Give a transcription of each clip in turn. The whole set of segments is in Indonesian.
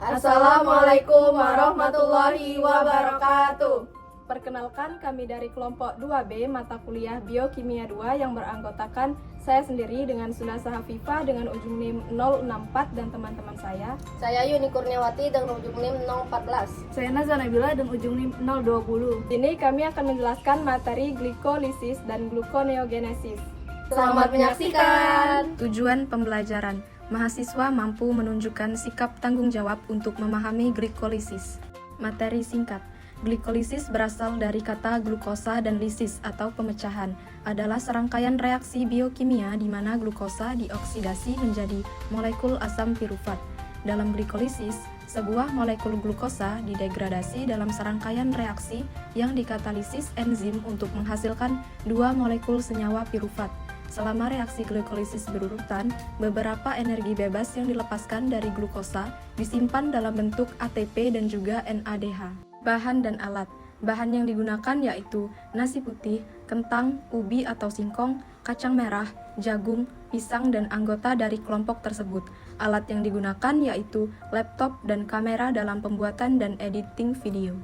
Assalamualaikum warahmatullahi wabarakatuh. Perkenalkan, kami dari kelompok 2B mata kuliah Biokimia 2 yang beranggotakan saya sendiri dengan Sunasa Hafifah dengan ujung NIM 064 dan teman-teman saya. Saya Yuni Kurniawati dengan ujung NIM 014. Saya Nazwa Nabila dan ujung NIM 020. Ini kami akan menjelaskan materi glikolisis dan gluconeogenesis. Selamat menyaksikan. Tujuan pembelajaran, mahasiswa mampu menunjukkan sikap tanggung jawab untuk memahami glikolisis. Materi singkat, glikolisis berasal dari kata glukosa dan lisis atau pemecahan, adalah serangkaian reaksi biokimia di mana glukosa dioksidasi menjadi molekul asam pirufat. Dalam glikolisis, sebuah molekul glukosa didegradasi dalam serangkaian reaksi yang dikatalisis enzim untuk menghasilkan dua molekul senyawa pirufat. Selama reaksi glikolisis berurutan, beberapa energi bebas yang dilepaskan dari glukosa disimpan dalam bentuk ATP dan juga NADH. Bahan dan alat. Bahan yang digunakan yaitu nasi putih, kentang, ubi atau singkong, kacang merah, jagung, pisang, dan anggota dari kelompok tersebut. Alat yang digunakan yaitu laptop dan kamera dalam pembuatan dan editing video.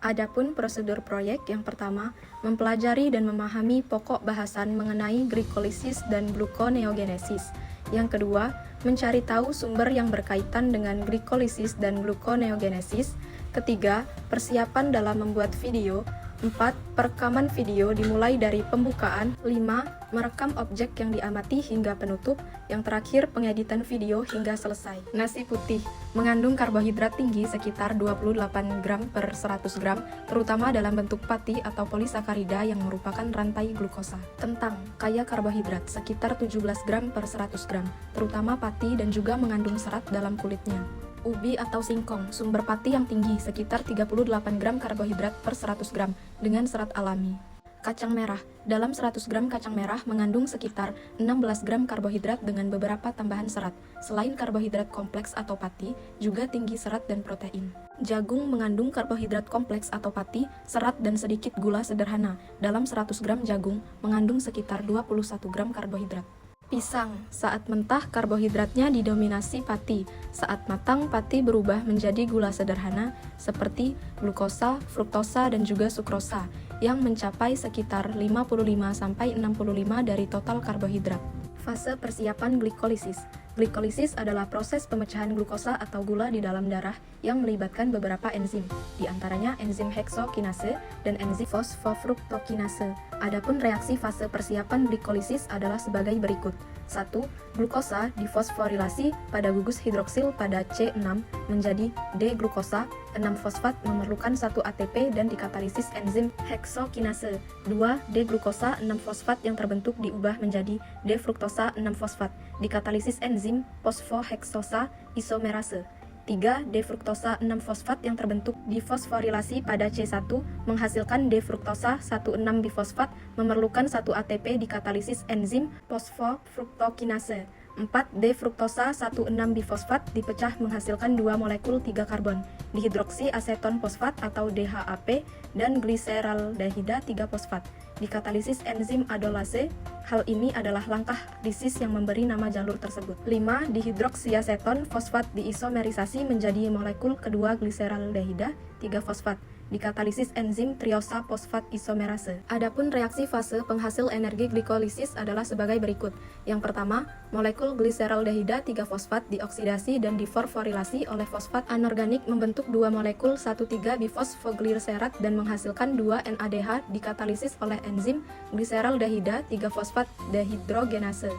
Adapun prosedur proyek yang pertama, mempelajari dan memahami pokok bahasan mengenai glikolisis dan gluconeogenesis. Yang kedua, mencari tahu sumber yang berkaitan dengan glikolisis dan gluconeogenesis. Ketiga, persiapan dalam membuat video. 4. Perekaman video dimulai dari pembukaan. 5. Merekam objek yang diamati hingga penutup. Yang terakhir, pengeditan video hingga selesai. Nasi putih mengandung karbohidrat tinggi sekitar 28 gram per 100 gram, terutama dalam bentuk pati atau polisakarida yang merupakan rantai glukosa. Kentang kaya karbohidrat sekitar 17 gram per 100 gram, terutama pati dan juga mengandung serat dalam kulitnya. Ubi atau singkong, sumber pati yang tinggi sekitar 38 gram karbohidrat per 100 gram dengan serat alami. Kacang merah, dalam 100 gram kacang merah mengandung sekitar 16 gram karbohidrat dengan beberapa tambahan serat. Selain karbohidrat kompleks atau pati, juga tinggi serat dan protein. Jagung mengandung karbohidrat kompleks atau pati, serat dan sedikit gula sederhana. Dalam 100 gram jagung mengandung sekitar 21 gram karbohidrat. Pisang, saat mentah karbohidratnya didominasi pati, saat matang pati berubah menjadi gula sederhana seperti glukosa, fruktosa, dan juga sukrosa yang mencapai sekitar 55-65 dari total karbohidrat. Fase persiapan glikolisis. Glikolisis adalah proses pemecahan glukosa atau gula di dalam darah yang melibatkan beberapa enzim, di antaranya enzim heksokinase dan enzim fosfofruktokinase. Adapun reaksi fase persiapan glikolisis adalah sebagai berikut. 1. Glukosa difosforilasi pada gugus hidroksil pada C6 menjadi D-glukosa. 6-fosfat memerlukan 1 ATP dan dikatalisis enzim heksokinase. 2. D-glukosa 6-fosfat yang terbentuk diubah menjadi D-fruktosa 6-fosfat, dikatalisis enzim fosfoheksosa isomerase. 3. D-fruktosa 6-fosfat yang terbentuk difosforilasi pada C1 menghasilkan D-fruktosa 1,6-bifosfat memerlukan 1 ATP dikatalisis enzim fosfofruktokinase. 4. D-fruktosa 1,6-bifosfat dipecah menghasilkan 2 molekul 3 karbon, dihidroksi aseton fosfat atau DHAP dan gliseraldehida 3-fosfat, dikatalisis enzim adolase. Hal ini adalah langkah lisis yang memberi nama jalur tersebut. 5. Dihidroksiaseton fosfat diisomerisasi menjadi molekul kedua gliseraldehida 3-fosfat, dikatalisis enzim triosa fosfat isomerase. Adapun reaksi fase penghasil energi glikolisis adalah sebagai berikut. Yang pertama, molekul gliseraldehida 3-fosfat dioksidasi dan diforforilasi oleh fosfat anorganik membentuk 2 molekul 1,3-bifosfogliserat dan menghasilkan 2 NADH dikatalisis oleh enzim gliseraldehida 3-fosfat dehidrogenase.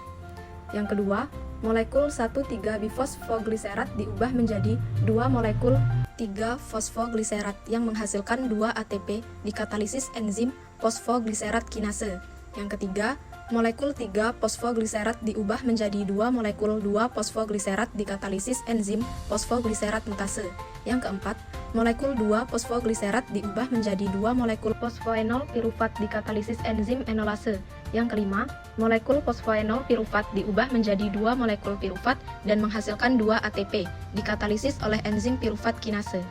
Yang kedua, molekul 1,3-bifosfogliserat diubah menjadi 2 molekul 3-fosfogliserat yang menghasilkan 2 ATP dikatalisis enzim fosfogliserat kinase. Yang ketiga, molekul 3-fosfogliserat diubah menjadi 2 molekul 2-fosfogliserat dikatalisis enzim fosfogliserat mutase. Yang keempat, molekul 2-fosfogliserat diubah menjadi 2 molekul fosfoenol pirufat dikatalisis enzim enolase. Yang kelima, molekul fosfoenol pirufat diubah menjadi 2 molekul pirufat dan menghasilkan 2 ATP, dikatalisis oleh enzim pirufat kinase.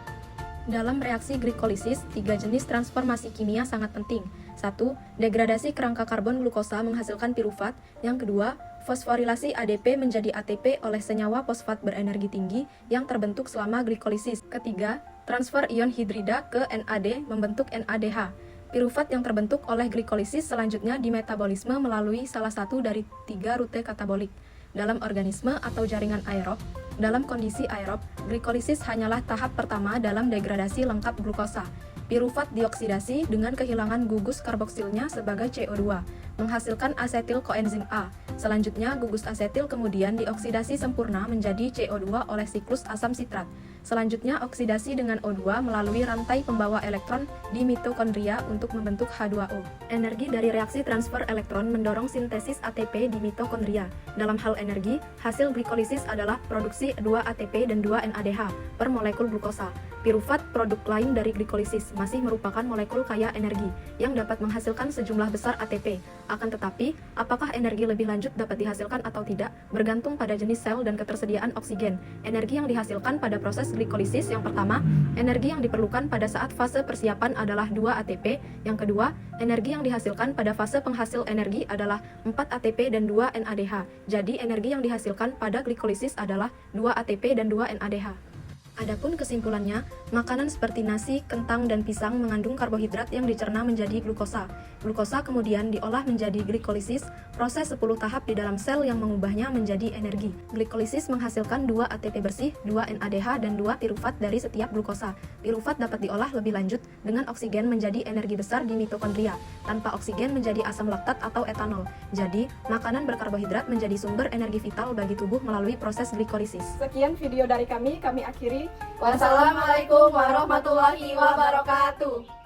Dalam reaksi glikolisis, 3 jenis transformasi kimia sangat penting. 1. Degradasi kerangka karbon glukosa menghasilkan pirufat. Yang kedua, Fosforilasi ADP menjadi ATP oleh senyawa fosfat berenergi tinggi yang terbentuk selama glikolisis. Ketiga, transfer ion hidrida ke NAD membentuk NADH. Pirufat yang terbentuk oleh glikolisis selanjutnya dimetabolisme melalui salah satu dari 3 rute katabolik. Dalam organisme atau jaringan aerob, dalam kondisi aerob, glikolisis hanyalah tahap pertama dalam degradasi lengkap glukosa. Pirufat dioksidasi dengan kehilangan gugus karboksilnya sebagai CO2, menghasilkan asetil koenzim A. Selanjutnya, gugus asetil kemudian dioksidasi sempurna menjadi CO2 oleh siklus asam sitrat. Selanjutnya, oksidasi dengan O2 melalui rantai pembawa elektron di mitokondria untuk membentuk H2O. Energi dari reaksi transfer elektron mendorong sintesis ATP di mitokondria. Dalam hal energi, hasil glikolisis adalah produksi 2 ATP dan 2 NADH per molekul glukosa. Pirufat, produk lain dari glikolisis, masih merupakan molekul kaya energi yang dapat menghasilkan sejumlah besar ATP. Akan tetapi, apakah energi lebih lanjut dapat dihasilkan atau tidak bergantung pada jenis sel dan ketersediaan oksigen. Energi yang dihasilkan pada proses glikolisis yang pertama, energi yang diperlukan pada saat fase persiapan adalah 2 ATP. Yang kedua, energi yang dihasilkan pada fase penghasil energi adalah 4 ATP dan 2 NADH. Jadi, energi yang dihasilkan pada glikolisis adalah 2 ATP dan 2 NADH. Adapun kesimpulannya, makanan seperti nasi, kentang, dan pisang mengandung karbohidrat yang dicerna menjadi glukosa. Glukosa kemudian diolah menjadi glikolisis, proses 10 tahap di dalam sel yang mengubahnya menjadi energi. Glikolisis menghasilkan 2 ATP bersih, 2 NADH, dan 2 pirufat dari setiap glukosa. Pirufat dapat diolah lebih lanjut dengan oksigen menjadi energi besar di mitokondria, tanpa oksigen menjadi asam laktat atau etanol. Jadi, makanan berkarbohidrat menjadi sumber energi vital bagi tubuh melalui proses glikolisis. Sekian video dari kami akhiri. Wassalamualaikum warahmatullahi wabarakatuh.